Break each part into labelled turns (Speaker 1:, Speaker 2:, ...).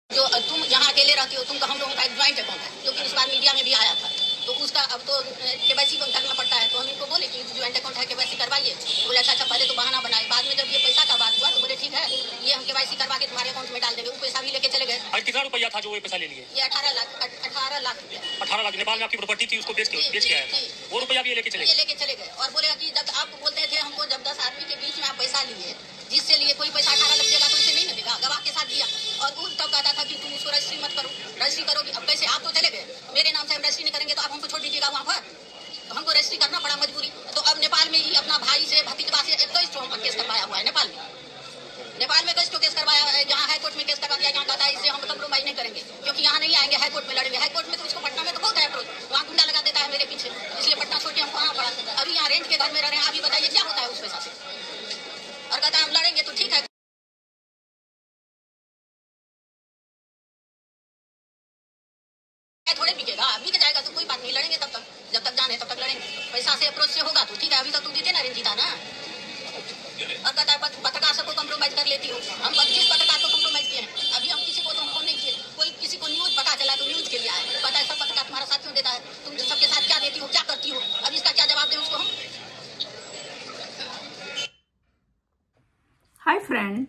Speaker 1: जो तुम जहाँ अकेले रहती हो, तुमका हम लोगों का एक ज्वाइंट अकाउंट है, जो कि इस बार मीडिया में भी आया था। तो उसका अब तो केवाईसी करना पड़ता है। तो हम इनको बोले कि ज्वाइंट अकाउंट है, केवाईसी करवाइए। बोले अच्छा, पहले तो बहाना बनाए। बाद में जब ये पैसा का बात हुआ तो बोले ठीक है, ये हम केवाईसी करवा के तुम्हारे अकाउंट में डाल देंगे। वो पैसा भी लेके चले गए।
Speaker 2: और कितना रुपया था जो ये पैसा ले लिए?
Speaker 1: ये 18 लाख रुपया।
Speaker 2: 18 लाख। नेपाल में आपकी प्रॉपर्टी थी, उसको बेच के आया था। वो रुपया भी लेके चले
Speaker 1: गए। और बोले कि जब आप बोलते थे हमको, जब 10 आदमी के बीच में आप पैसा लिए, जिससे लिए कोई पैसा 18 लाख देगा तो इसे नहीं मिलेगा। गवाह के साथ दिया और वो तब कहता था कि तुम उसको रजिस्ट्री मत करो। रजिस्ट्री करोगी? अब कैसे? आप तो चले गए, मेरे नाम से हम रजिस्ट्री नहीं करेंगे तो आप हमको छोड़ दीजिएगा वहाँ पर। तो हमको रजिस्ट्री करना पड़ा मजबूरी। तो अब नेपाल में ही अपना भाई से, भतीजवा से 21 केस करवाया हुआ है नेपाल में। नेपाल में 21 केस करवाया है। यहाँ हाईकोर्ट में केस करवा दिया। यहाँ कहता है इससे हम कंप्रोमाइज नहीं करेंगे, क्योंकि यहाँ नहीं आएंगे, हाईकोर्ट में लड़ेंगे। हाईकोर्ट में तो इसको पटना में तो बहुत है अप्रोच, वहाँ गुंडा लगा देता है मेरे पीछे, इसलिए पटना छोड़ के हमको आना पड़ा। अभी यहाँ रेंट के घर में रह रहे हैं। अभी बताइए क्या होता है उस पैसा से? और कहता है हम लड़ेंगे तो ठीक है, थोड़े बिकेगा, बिक जाएगा तो कोई बात नहीं, लड़ेंगे तब तक, जब तक जाने तब तक लड़ेंगे। पैसा से अप्रोच से होगा तो ठीक है। अभी तक तुम जीते ना, जीता ना। और कहता है पत्रकार सबको कंप्रोमाइज कर लेती हो। हम 25 पत्रकार को कंप्रोमाइज किए हैं। अभी हम किसी को तो हमको नहीं किए। कोई किसी को न्यूज पता चला तो न्यूज के लिए आए, कहता है सब पत्रकार तुम्हारा साथ क्यों देता है, तुम सबके साथ क्या देती हो, क्या करती हो? अब इसका क्या जवाब दें उसको हम?
Speaker 3: Hi friend,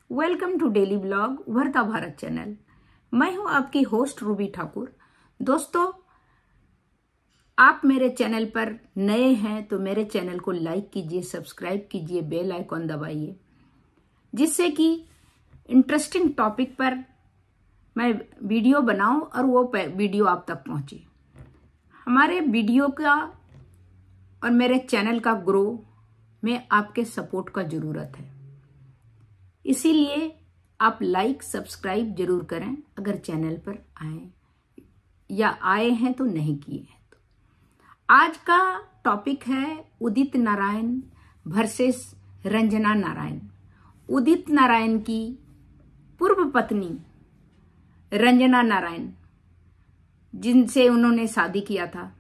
Speaker 3: welcome to daily blog Ubharta Bharat channel. मैं हूं आपकी होस्ट रूबी ठाकुर। दोस्तों, आप मेरे चैनल पर नए हैं तो मेरे चैनल को लाइक कीजिए, सब्सक्राइब कीजिए, बेल आइकॉन दबाइए, जिससे कि इंटरेस्टिंग टॉपिक पर मैं वीडियो बनाऊं और वो वीडियो आप तक पहुंचे। हमारे वीडियो का और मेरे चैनल का ग्रो में आपके सपोर्ट का जरूरत है, इसीलिए आप लाइक सब्सक्राइब जरूर करें अगर चैनल पर आए या आए हैं तो नहीं किए हैं तो। आज का टॉपिक है उदित नारायण वर्सेस रंजना नारायण। उदित नारायण की पूर्व पत्नी रंजना नारायण, जिनसे उन्होंने शादी किया था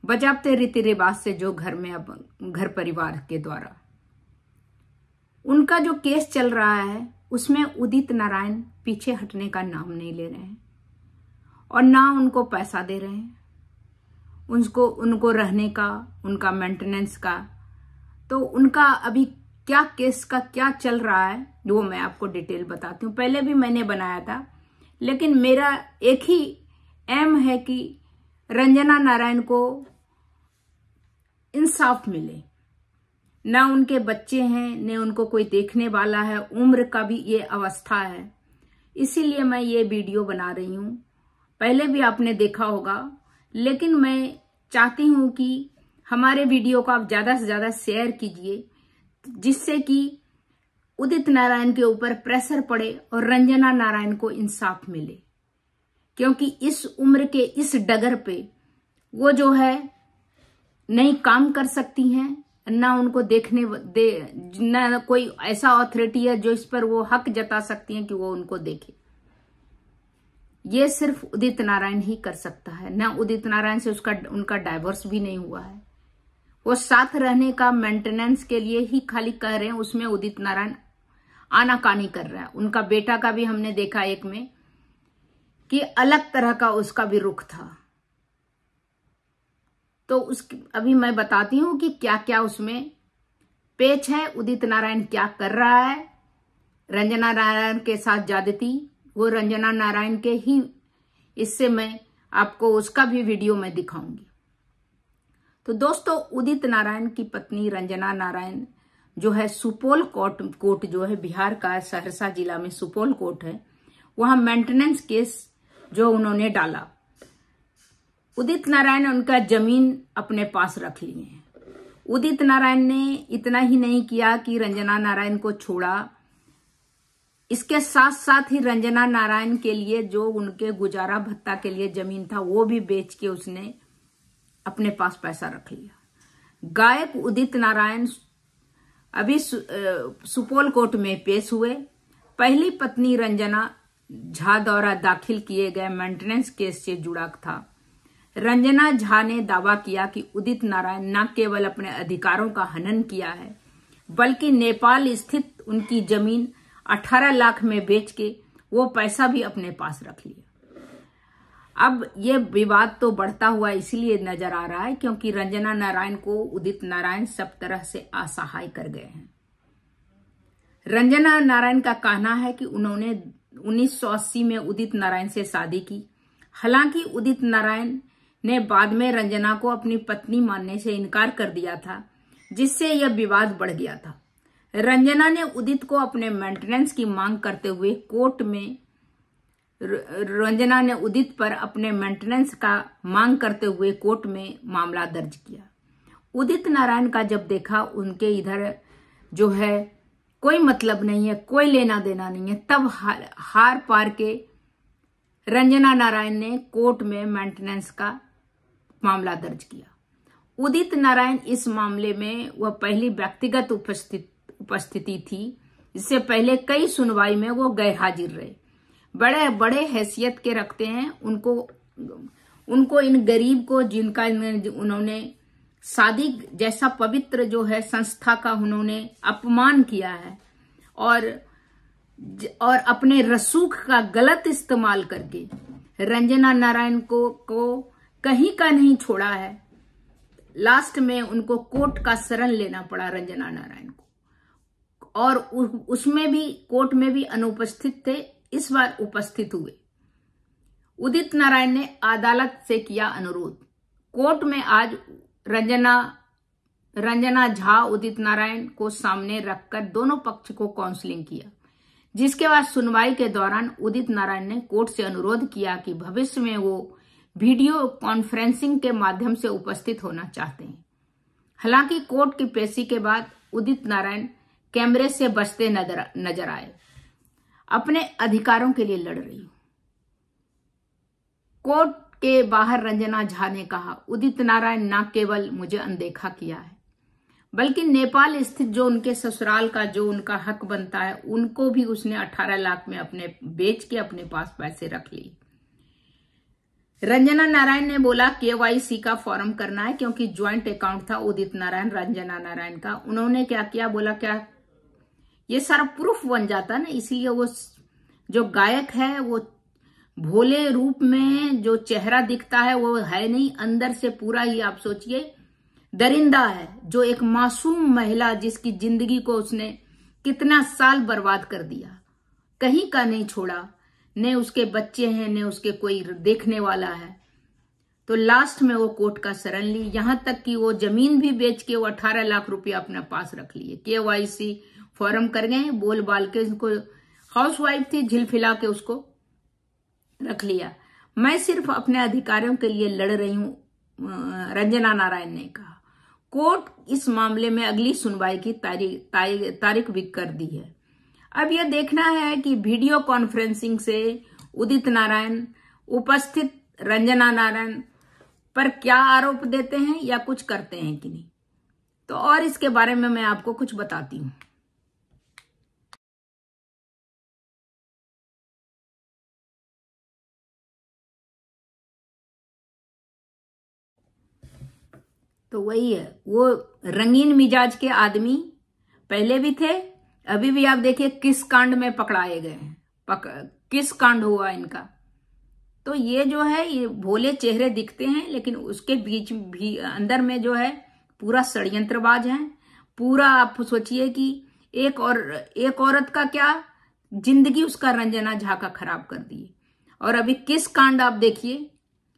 Speaker 3: बजाबते रीति रिवाज से, जो घर में अब घर परिवार के द्वारा, उनका जो केस चल रहा है उसमें उदित नारायण पीछे हटने का नाम नहीं ले रहे हैं और ना उनको पैसा दे रहे हैं, उनको रहने का, उनका मेंटेनेंस का। तो उनका अभी क्या केस का क्या चल रहा है वो मैं आपको डिटेल बताती हूँ। पहले भी मैंने बनाया था, लेकिन मेरा एक ही एम है कि रंजना नारायण को इंसाफ मिले। ना उनके बच्चे हैं, न उनको कोई देखने वाला है, उम्र का भी ये अवस्था है, इसीलिए मैं ये वीडियो बना रही हूँ। पहले भी आपने देखा होगा, लेकिन मैं चाहती हूँ कि हमारे वीडियो को आप ज्यादा से ज्यादा शेयर कीजिए, जिससे कि उदित नारायण के ऊपर प्रेशर पड़े और रंजना नारायण को इंसाफ मिले, क्योंकि इस उम्र के इस डगर पे वो जो है नहीं काम कर सकती हैं, ना उनको देखने ना कोई ऐसा अथॉरिटी है जो इस पर वो हक जता सकती हैं कि वो उनको देखे। ये सिर्फ उदित नारायण ही कर सकता है। ना उदित नारायण से उनका डाइवोर्स भी नहीं हुआ है। वो साथ रहने का मेंटेनेंस के लिए ही खाली कह रहे हैं, उसमें उदित नारायण आनाकानी कर रहा है। उनका बेटा का भी हमने देखा एक में कि अलग तरह का उसका भी रुख था। तो अभी मैं बताती हूं कि क्या क्या उसमें पेच है, उदित नारायण क्या कर रहा है। रंजना नारायण के साथ ज्यादती वो रंजना नारायण के ही, इससे मैं आपको उसका भी वीडियो मैं दिखाऊंगी। तो दोस्तों, उदित नारायण की पत्नी रंजना नारायण जो है, सुपौल कोर्ट जो है बिहार का, सहरसा जिला में सुपौल कोर्ट है, वहां मेंटेनेंस केस जो उन्होंने डाला। उदित नारायण उनका जमीन अपने पास रख लिए हैं। उदित नारायण ने इतना ही नहीं किया कि रंजना नारायण को छोड़ा, इसके साथ साथ ही रंजना नारायण के लिए जो उनके गुजारा भत्ता के लिए जमीन था वो भी बेच के उसने अपने पास पैसा रख लिया। गायक उदित नारायण अभी सुपौल कोर्ट में पेश हुए। पहली पत्नी रंजना झा द्वारा दाखिल किए गए मेंटेनेंस केस से जुड़ा था। रंजना झा ने दावा किया कि उदित नारायण न केवल अपने अधिकारों का हनन किया है, बल्कि नेपाल स्थित उनकी जमीन 18 लाख में बेच के वो पैसा भी अपने पास रख लिया। अब ये विवाद तो बढ़ता हुआ इसलिए नजर आ रहा है क्योंकि रंजना नारायण को उदित नारायण सब तरह से असहाय कर गए हैं। रंजना नारायण का कहना है कि उन्होंने 1980 में उदित नारायण से शादी की। हालांकि उदित नारायण ने बाद में रंजना को अपनी पत्नी मानने से इनकार कर दिया था, जिससे यह विवाद बढ़ गया था। रंजना ने उदित को अपने मेंटेनेंस की मांग करते हुए कोर्ट में रंजना ने उदित पर अपने मेंटेनेंस का मांग करते हुए कोर्ट में मामला दर्ज किया। उदित नारायण का जब देखा उनके इधर जो है कोई मतलब नहीं है, कोई लेना देना नहीं है, तब हार पार के रंजना नारायण ने कोर्ट में मेंटेनेंस का मामला दर्ज किया। उदित नारायण इस मामले में वह पहली व्यक्तिगत उपस्थिति थी। इससे पहले कई सुनवाई में वो गैर हाजिर रहे। बड़े बड़े हैसियत के रखते हैं, उनको इन गरीब को जिनका उन्होंने शादी जैसा पवित्र जो है संस्था का उन्होंने अपमान किया है और अपने रसूख का गलत इस्तेमाल करके रंजना नारायण को कहीं का नहीं छोड़ा है। लास्ट में उनको कोर्ट का शरण लेना पड़ा रंजना नारायण को, और उसमें भी कोर्ट में भी अनुपस्थित थे, इस बार उपस्थित हुए। उदित नारायण ने अदालत से किया अनुरोध। कोर्ट में आज रंजना झा उदित नारायण को सामने रखकर दोनों पक्ष को काउंसलिंग किया, जिसके बाद सुनवाई के दौरान उदित नारायण ने कोर्ट से अनुरोध किया कि भविष्य में वो वीडियो कॉन्फ्रेंसिंग के माध्यम से उपस्थित होना चाहते हैं। हालांकि कोर्ट की पेशी के बाद उदित नारायण कैमरे से बचते नजर आए। अपने अधिकारों के लिए लड़ रही हूं, कोर्ट के बाहर रंजना झा ने कहा। उदित नारायण न केवल मुझे अनदेखा किया है, बल्कि नेपाल स्थित जो उनके ससुराल का जो उनका हक बनता है उनको भी उसने 18 लाख में अपने बेच के अपने पास पैसे रख लिए। रंजना नारायण ने बोला KYC का फॉर्म करना है, क्योंकि ज्वाइंट अकाउंट था उदित नारायण रंजना नारायण का। उन्होंने क्या किया, बोला क्या ये सारा प्रूफ बन जाता ना, इसलिए वो जो गायक है वो भोले रूप में जो चेहरा दिखता है वो है नहीं, अंदर से पूरा ही आप सोचिए दरिंदा है। जो एक मासूम महिला जिसकी जिंदगी को उसने कितना साल बर्बाद कर दिया, कहीं का नहीं छोड़ा, ने उसके बच्चे हैं ने उसके कोई देखने वाला है, तो लास्ट में वो कोर्ट का शरण ली। यहां तक कि वो जमीन भी बेच के वो 18 लाख रुपया अपने पास रख लिए। KYC फॉर्म कर गए, बोल बाल के उसको, हाउस वाइफ थी, झिलफिला के उसको रख लिया। मैं सिर्फ अपने अधिकारों के लिए लड़ रही हूं, रंजना नारायण ने कहा। कोर्ट इस मामले में अगली सुनवाई की तारीख भी कर दी है। अब यह देखना है कि वीडियो कॉन्फ्रेंसिंग से उदित नारायण उपस्थित रंजना नारायण पर क्या आरोप देते हैं या कुछ करते हैं कि नहीं। तो और इसके बारे में मैं आपको कुछ बताती हूं। तो वही है, वो रंगीन मिजाज के आदमी पहले भी थे, अभी भी आप देखिए किस कांड में पकड़ाए गए हैं, किस कांड हुआ इनका। तो ये जो है ये भोले चेहरे दिखते हैं, लेकिन उसके बीच भी अंदर में जो है पूरा षड्यंत्रबाज है। पूरा आप सोचिए कि एक औरत का क्या जिंदगी उसका रंजना झा का खराब कर दी। और अभी किस कांड आप देखिए,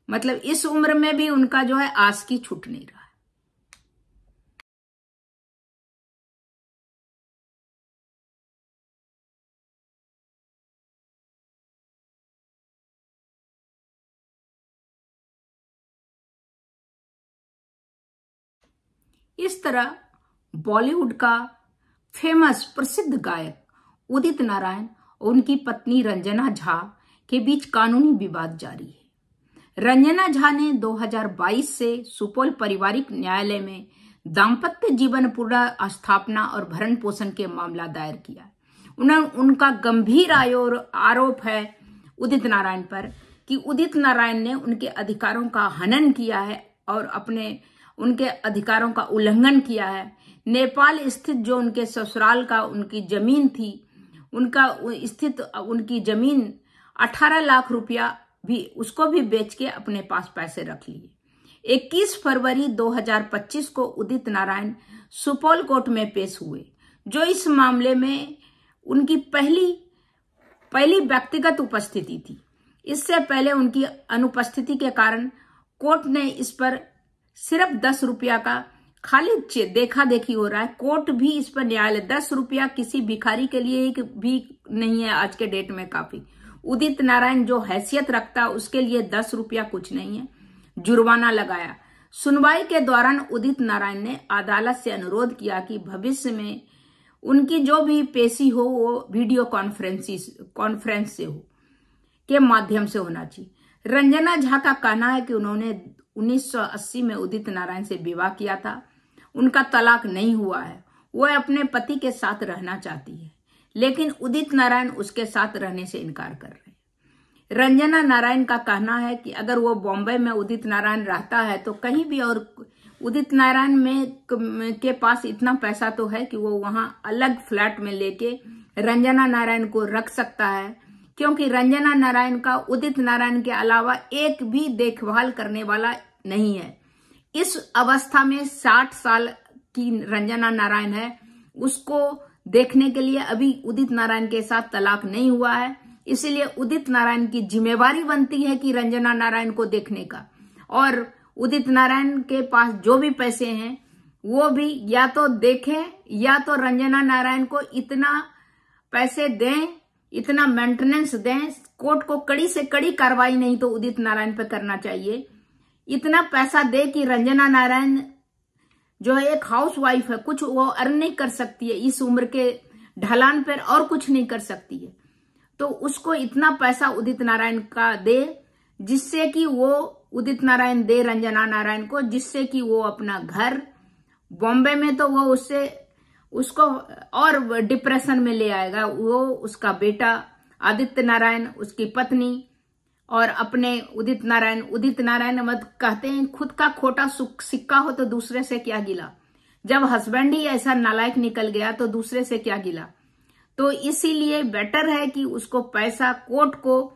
Speaker 3: मतलब इस उम्र में भी उनका जो है आस्की छूट नहीं रहा। इस तरह बॉलीवुड का फेमस प्रसिद्ध गायक उदित नारायण और उनकी पत्नी रंजना झा के बीच कानूनी विवाद जारी है। रंजना झा ने 2022 से सुपौल पारिवारिक न्यायालय में दाम्पत्य जीवन पुनर्स्थापना और भरण पोषण के मामला दायर किया। उनका गंभीर आरोप है उदित नारायण पर कि उदित नारायण ने उनके अधिकारों का हनन किया है और उनके अधिकारों का उल्लंघन किया है। नेपाल स्थित जो उनके ससुराल का उनकी जमीन थी उनका स्थित उनकी जमीन 18 लाख रुपया भी उसको भी बेच के अपने पास पैसे रख लिए। 21 फरवरी 2025 को उदित नारायण सुपौल कोर्ट में पेश हुए, जो इस मामले में उनकी पहली व्यक्तिगत उपस्थिति थी। इससे पहले उनकी अनुपस्थिति के कारण कोर्ट ने इस पर सिर्फ 10 रुपया का खाली देखा देखी हो रहा है। कोर्ट भी इस पर न्यायालय 10 रुपया किसी भिखारी के लिए भी नहीं है आज के डेट में काफी। उदित नारायण जो हैसियत रखता है उसके लिए 10 रुपया कुछ नहीं है। जुर्माना लगाया। सुनवाई के दौरान उदित नारायण ने अदालत से अनुरोध किया कि भविष्य में उनकी जो भी पेशी हो वो वीडियो कॉन्फ्रेंस से हो के माध्यम से होना चाहिए। रंजना झा का कहना है कि उन्होंने 1980 में उदित नारायण से विवाह किया था। उनका तलाक नहीं हुआ है। वो अपने पति के साथ रहना चाहती है, लेकिन उदित नारायण उसके साथ रहने से इनकार कर रहे हैं। रंजना नारायण का कहना है कि अगर वो बॉम्बे में उदित नारायण रहता है तो कहीं भी, और उदित नारायण के पास इतना पैसा तो है कि वो वहां अलग फ्लैट में लेके रंजना नारायण को रख सकता है, क्योंकि रंजना नारायण का उदित नारायण के अलावा एक भी देखभाल करने वाला नहीं है। इस अवस्था में 60 साल की रंजना नारायण है, उसको देखने के लिए अभी उदित नारायण के साथ तलाक नहीं हुआ है। इसलिए उदित नारायण की जिम्मेवारी बनती है कि रंजना नारायण को देखने का, और उदित नारायण के पास जो भी पैसे हैं वो भी या तो देखें या तो रंजना नारायण को इतना पैसे दें, इतना मेंटेनेंस दें। कोर्ट को कड़ी से कड़ी कार्रवाई नहीं तो उदित नारायण पे करना चाहिए। इतना पैसा दे कि रंजना नारायण जो है एक हाउस वाइफ है, कुछ वो अर्न नहीं कर सकती है, इस उम्र के ढलान पर और कुछ नहीं कर सकती है, तो उसको इतना पैसा उदित नारायण का दे जिससे कि वो उदित नारायण दे रंजना नारायण को, जिससे कि वो अपना घर बॉम्बे में तो वो उसको और डिप्रेशन में ले आएगा। वो उसका बेटा आदित्य नारायण, उसकी पत्नी और अपने उदित नारायण मत कहते हैं खुद का खोटा सिक्का हो तो दूसरे से क्या गिला। जब हस्बैंड ही ऐसा नालायक निकल गया तो दूसरे से क्या गिला। तो इसीलिए बेटर है कि उसको पैसा, कोर्ट को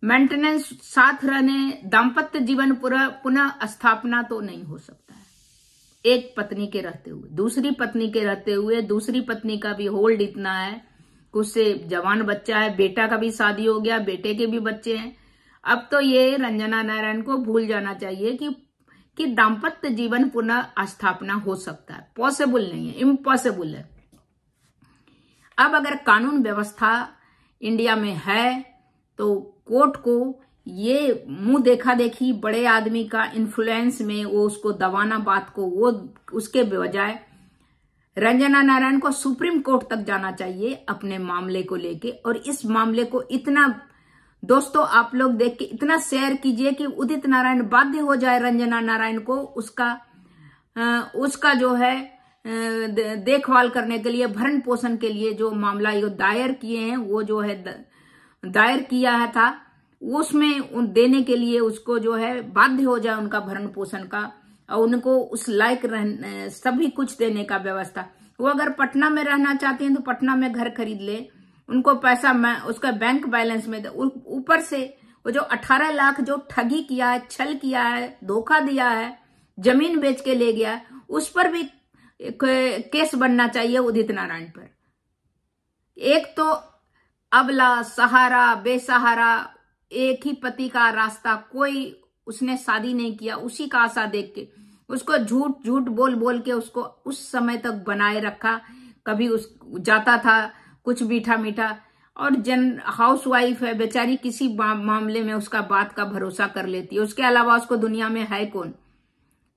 Speaker 3: मेंटेनेंस, साथ रहने, दाम्पत्य जीवन पुनः स्थापना तो नहीं हो सकता है एक पत्नी के रहते हुए। दूसरी पत्नी के रहते हुए दूसरी पत्नी का भी होल्ड इतना है कि उससे जवान बच्चा है, बेटा का भी शादी हो गया, बेटे के भी बच्चे हैं। अब तो ये रंजना नारायण को भूल जाना चाहिए कि दाम्पत्य जीवन पुनः स्थापना हो सकता है। पॉसिबल नहीं है, इम्पॉसिबल है। अब अगर कानून व्यवस्था इंडिया में है तो कोर्ट को ये मुंह देखा देखी बड़े आदमी का इन्फ्लुएंस में वो उसको दबाना बात को, वो उसके बजाय रंजना नारायण को सुप्रीम कोर्ट तक जाना चाहिए अपने मामले को लेके। और इस मामले को इतना, दोस्तों आप लोग देख के इतना शेयर कीजिए कि उदित नारायण बाध्य हो जाए रंजना नारायण को उसका जो है देखभाल करने के लिए, भरण पोषण के लिए जो मामला ये दायर किए हैं, वो जो है दायर किया था उसमें देने के लिए उसको जो है बाध्य हो जाए उनका भरण पोषण का, और उनको उस लायक सभी कुछ देने का व्यवस्था। वो अगर पटना में रहना चाहते हैं तो पटना में घर खरीद ले, उनको पैसा उसका बैंक बैलेंस में, ऊपर से वो जो 18 लाख जो ठगी किया है, छल किया है, धोखा दिया है, जमीन बेच के ले गया, उस पर भी केस बनना चाहिए उदित नारायण पर। एक तो अबला, सहारा, बेसहारा, एक ही पति का रास्ता, कोई उसने शादी नहीं किया, उसी का आशा देख के उसको झूठ बोल के उसको उस समय तक बनाए रखा। कभी उस जाता था कुछ मीठा मीठा, और हाउस वाइफ है बेचारी, किसी मामले में उसका बात का भरोसा कर लेती है, उसके अलावा उसको दुनिया में है कौन।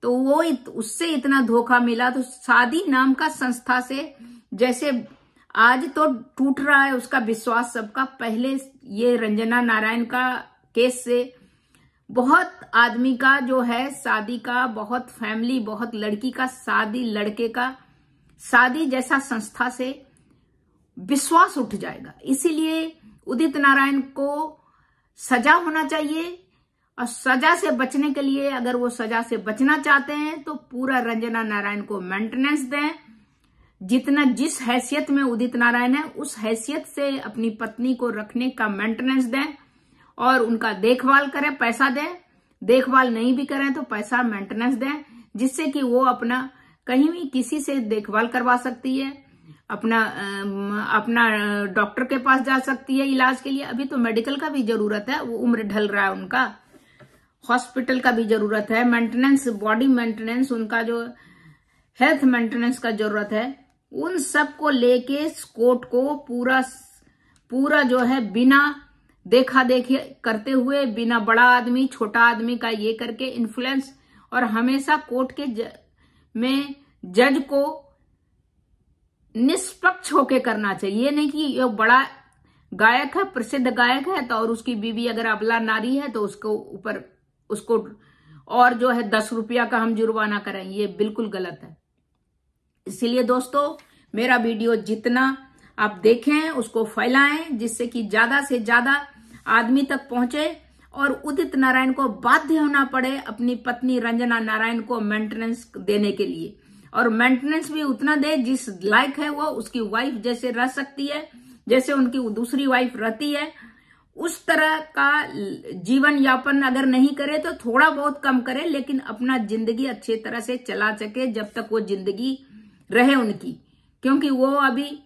Speaker 3: तो वो उससे इतना धोखा मिला। तो शादी नाम का संस्था से जैसे आज तो टूट रहा है उसका विश्वास सबका, पहले ये रंजना नारायण का केस से बहुत आदमी का जो है शादी का, बहुत फैमिली, बहुत लड़की का शादी, लड़के का शादी जैसा संस्था से विश्वास उठ जाएगा। इसीलिए उदित नारायण को सजा होना चाहिए, और सजा से बचने के लिए, अगर वो सजा से बचना चाहते हैं तो पूरा रंजना नारायण को मेंटेनेंस दें, जितना जिस हैसियत में उदित नारायण है उस हैसियत से अपनी पत्नी को रखने का मेंटेनेंस दें और उनका देखभाल करें, पैसा दें। देखभाल नहीं भी करें तो पैसा मेंटेनेंस दें, जिससे कि वो अपना कहीं भी किसी से देखभाल करवा सकती है, अपना डॉक्टर के पास जा सकती है इलाज के लिए। अभी तो मेडिकल का भी जरूरत है, वो उम्र ढल रहा है उनका, हॉस्पिटल का भी जरूरत है, मेंटेनेंस, बॉडी मेंटेनेंस, उनका जो हेल्थ मेंटेनेंस का जरूरत है। उन सब को लेके कोर्ट को पूरा जो है बिना देखा देखी करते हुए, बिना बड़ा आदमी छोटा आदमी का ये करके इन्फ्लुएंस, और हमेशा कोर्ट के में जज को निष्पक्ष होके करना चाहिए। ये नहीं कि ये बड़ा गायक है, प्रसिद्ध गायक है, तो और उसकी बीवी अगर अबला नारी है तो उसको और जो है 10 रुपया का हम जुर्माना करें, ये बिल्कुल गलत है। इसीलिए दोस्तों मेरा वीडियो जितना आप देखें उसको फैलाएं, जिससे कि ज्यादा से ज्यादा आदमी तक पहुंचे और उदित नारायण को बाध्य होना पड़े अपनी पत्नी रंजना नारायण को मेंटेनेंस देने के लिए, और मेंटेनेंस भी उतना दे जिस लायक है वो उसकी वाइफ जैसे रह सकती है, जैसे उनकी दूसरी वाइफ रहती है। उस तरह का जीवन यापन अगर नहीं करे तो थोड़ा बहुत कम करे, लेकिन अपना जिंदगी अच्छी तरह से चला सके जब तक वो जिंदगी रहे उनकी, क्योंकि वो अभी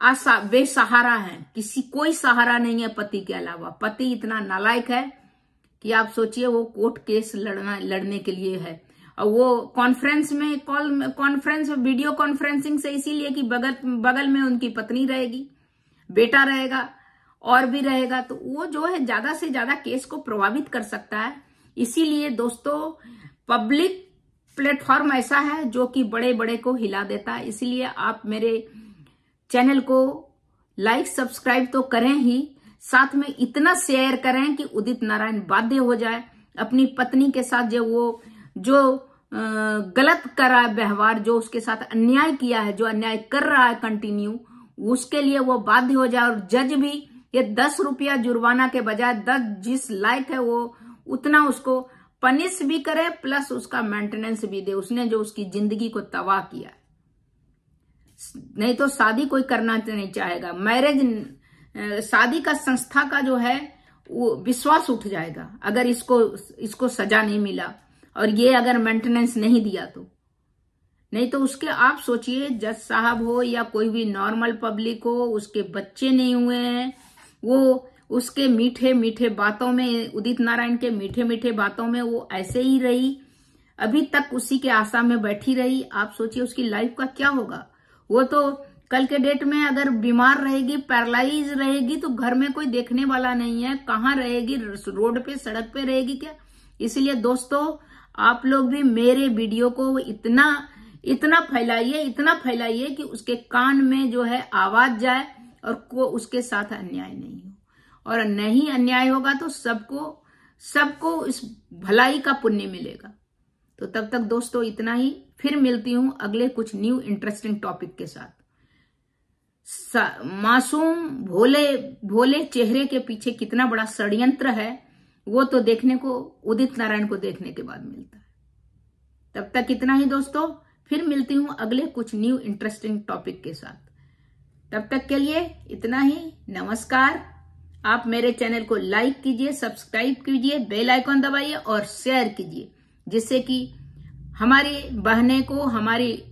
Speaker 3: बेसहारा है, कोई सहारा नहीं है पति के अलावा। पति इतना नालायक है कि आप सोचिए वो कोर्ट केस लड़ने के लिए है, और वो कॉन्फ्रेंस में वीडियो कॉन्फ्रेंसिंग से, इसीलिए कि बगल में उनकी पत्नी रहेगी, बेटा रहेगा और भी रहेगा, तो वो जो है ज्यादा से ज्यादा केस को प्रभावित कर सकता है। इसीलिए दोस्तों पब्लिक प्लेटफॉर्म ऐसा है जो कि बड़े बड़े को हिला देता है। इसलिए आप मेरे चैनल को लाइक सब्सक्राइब तो करें ही, साथ में इतना शेयर करें कि उदित नारायण बाध्य हो जाए अपनी पत्नी के साथ जो गलत करा व्यवहार, जो उसके साथ अन्याय किया है, जो अन्याय कर रहा है कंटिन्यू, उसके लिए वो बाध्य हो जाए। और जज भी ये 10 रुपया जुर्माना के बजाय 10 जिस लायक है वो उतना उसको पनिश भी करे, प्लस उसका मेंटेनेंस भी दे, उसने जो उसकी जिंदगी को तबाह किया। नहीं तो शादी कोई करना नहीं चाहेगा। शादी का संस्था का जो है वो विश्वास उठ जाएगा अगर इसको सजा नहीं मिला और ये अगर मेंटेनेंस नहीं दिया तो। नहीं तो उसके आप सोचिए, जज साहब हो या कोई भी नॉर्मल पब्लिक हो, उसके बच्चे नहीं हुए हैं, वो उसके मीठे मीठे बातों में, उदित नारायण के मीठे मीठे बातों में वो ऐसे ही रही, अभी तक उसी के आशा में बैठी रही। आप सोचिए उसकी लाइफ का क्या होगा। वो तो कल के डेट में अगर बीमार रहेगी, पैरालाइज रहेगी, तो घर में कोई देखने वाला नहीं है, कहाँ रहेगी, रोड पे सड़क पे रहेगी क्या। इसलिए दोस्तों आप लोग भी मेरे वीडियो को इतना फैलाइए कि उसके कान में जो है आवाज जाए और उसके साथ अन्याय नहीं हो, और नहीं अन्याय होगा तो सबको इस भलाई का पुण्य मिलेगा। तो तब तक दोस्तों इतना ही, फिर मिलती हूं अगले कुछ न्यू इंटरेस्टिंग टॉपिक के साथ। मासूम भोले चेहरे के पीछे कितना बड़ा षड्यंत्र है वो तो देखने को उदित नारायण को देखने के बाद मिलता है। तब तक इतना ही दोस्तों, फिर मिलती हूं अगले कुछ न्यू इंटरेस्टिंग टॉपिक के साथ। तब तक के लिए इतना ही, नमस्कार। आप मेरे चैनल को लाइक कीजिए, सब्सक्राइब कीजिए, बेल आइकॉन दबाइए और शेयर कीजिए, जिससे कि हमारी बहनें को, हमारी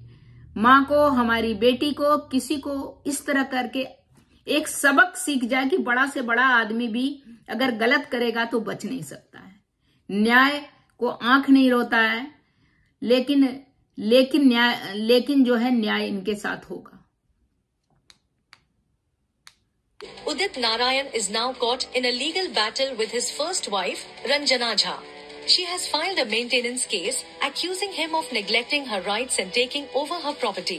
Speaker 3: माँ को, हमारी बेटी को, किसी को इस तरह करके एक सबक सीख जाए कि बड़ा से बड़ा आदमी भी अगर गलत करेगा तो बच नहीं सकता है। न्याय को आंख नहीं रोता है, लेकिन जो है न्याय इनके साथ होगा।
Speaker 4: Udit Narayan is now caught in a legal battle with his first wife, Ranjana Jha. She has filed a maintenance case accusing him of neglecting her rights and taking over her property.